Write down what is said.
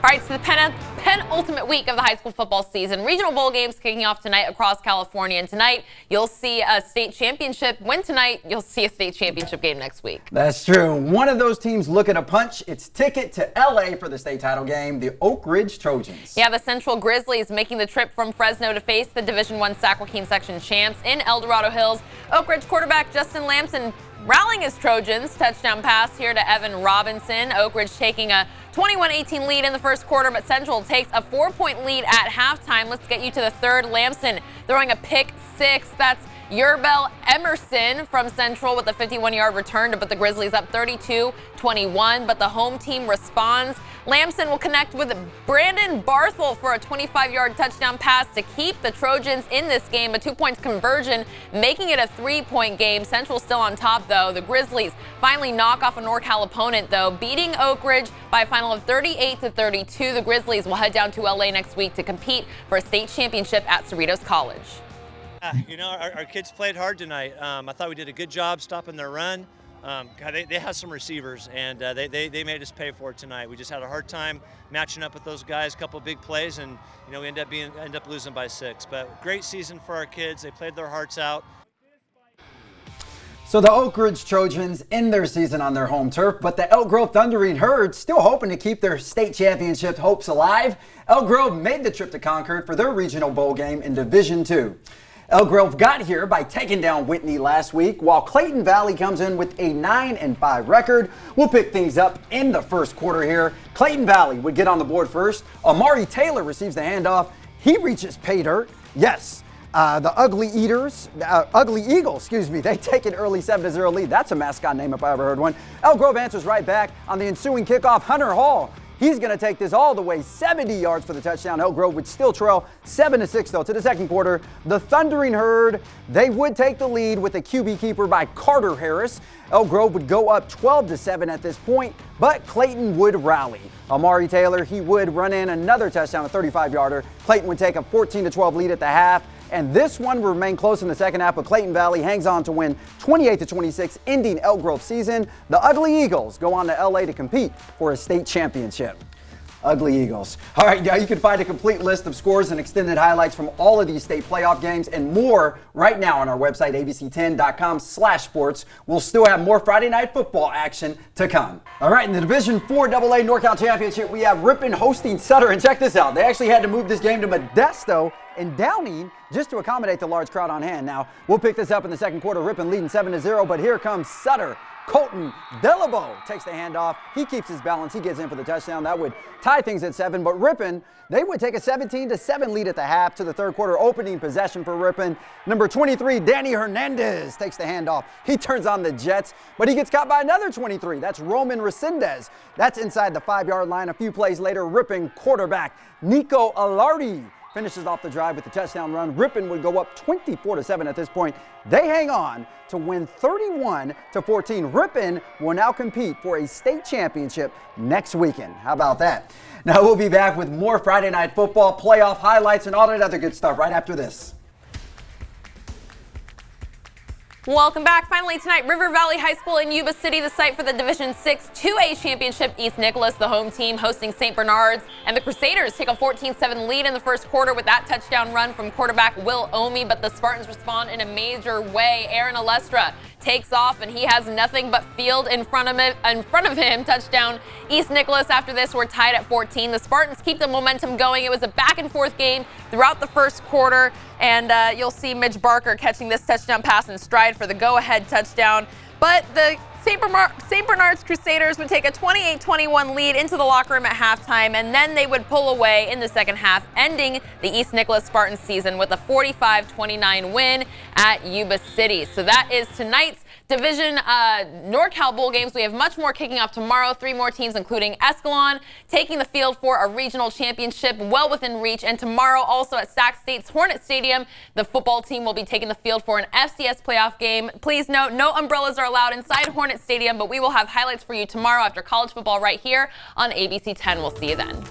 All right, so the penultimate week of the high school football season. Regional bowl games kicking off tonight across California. And tonight, you'll see a state championship. Win tonight, you'll see a state championship game next week. That's true. One of those teams looking to punch its ticket to LA for the state title game, the Oak Ridge Trojans. Yeah, the Central Grizzlies making the trip from Fresno to face the Division I Sacramento section champs in Dorado Hills. Oak Ridge quarterback Justin Lamson rallying his Trojans. Touchdown pass here to Evan Robinson. Oak Ridge taking a 21-18 lead in the first quarter, but Central takes a 4-point lead at halftime. Let's get you to the third. Lamson throwing a pick six. That's Yerbel Emerson from Central with a 51-yard return to put the Grizzlies up 32-21, but the home team responds. Lamson will connect with Brandon Barthel for a 25-yard touchdown pass to keep the Trojans in this game. A 2-point conversion, making it a 3-point game. Central still on top, though. The Grizzlies finally knock off a NorCal opponent, though, beating Oak Ridge by a final of 38-32. The Grizzlies will head down to LA next week to compete for a state championship at Cerritos College. You know, our kids played hard tonight. I thought we did a good job stopping their run. They have some receivers, and they made us pay for it tonight. We just had a hard time matching up with those guys. A couple of big plays, and you know we end up losing by 6. But great season for our kids. They played their hearts out. So the Oak Ridge Trojans end their season on their home turf, but the Elk Grove Thundering Herd still hoping to keep their state championship hopes alive. Elk Grove made the trip to Concord for their regional bowl game in Division II. Elk Grove got here by taking down Whitney last week, while Clayton Valley comes in with a 9-5 record. We'll pick things up in the first quarter here. Clayton Valley would get on the board first. Amari Taylor receives the handoff. He reaches pay dirt. Yes, the Ugly Eagles, they take an early 7-0 lead. That's a mascot name if I ever heard one. Elk Grove answers right back on the ensuing kickoff. Hunter Hall, he's going to take this all the way 70 yards for the touchdown. Elk Grove would still trail 7-6, though, to the second quarter. The Thundering Herd, they would take the lead with a QB keeper by Carter Harris. Elk Grove would go up 12-7 at this point, but Clayton would rally. Amari Taylor, he would run in another touchdown, a 35-yarder. Clayton would take a 14-12 lead at the half, and this one will remain close in the second half, but Clayton Valley hangs on to win 28-26, ending Elk Grove season. The Ugly Eagles go on to LA to compete for a state championship. Ugly Eagles. All right, now you can find a complete list of scores and extended highlights from all of these state playoff games and more right now on our website, abc10.com/sports. We'll still have more Friday night football action to come. All right, in the Division IV AA NorCal Championship, we have Ripon hosting Sutter, and check this out. They actually had to move this game to Modesto and Downing just to accommodate the large crowd on hand. Now, we'll pick this up in the second quarter. Ripon leading 7-0, but here comes Sutter. Colton Delabo takes the handoff. He keeps his balance. He gets in for the touchdown. That would tie things at 7. But Ripon, they would take a 17-7 lead at the half to the third quarter. Opening possession for Ripon. Number 23, Danny Hernandez takes the handoff. He turns on the Jets, but he gets caught by another 23. That's Roman Resendez. That's inside the 5-yard line. A few plays later, Ripon quarterback Nico Alardi finishes off the drive with the touchdown run. Ripon would go up 24-7 at this point. They hang on to win 31-14. Ripon will now compete for a state championship next weekend. How about that? Now we'll be back with more Friday night football, playoff highlights, and all that other good stuff right after this. Welcome back. Finally tonight, River Valley High School in Yuba City, the site for the Division VI 2A Championship. East Nicholas, the home team, hosting St. Bernard's. And the Crusaders take a 14-7 lead in the first quarter with that touchdown run from quarterback Will Omi. But the Spartans respond in a major way. Aaron Alestra takes off, and he has nothing but field in front of him. Touchdown East Nicholas. After this, we're tied at 14. The Spartans keep the momentum going. It was a back-and-forth game throughout the first quarter. And you'll see Mitch Barker catching this touchdown pass in stride for the go-ahead touchdown. But the St. Bernard's Crusaders would take a 28-21 lead into the locker room at halftime, and then they would pull away in the second half, ending the East Nicholas Spartans season with a 45-29 win at Yuba City. So that is tonight's Division NorCal Bowl games. We have much more kicking off tomorrow. 3 more teams, including Escalon, taking the field for a regional championship well within reach. And tomorrow, also at Sac State's Hornet Stadium, the football team will be taking the field for an FCS playoff game. Please note, no umbrellas are allowed inside Hornet Stadium, but we will have highlights for you tomorrow after college football right here on ABC 10. We'll see you then.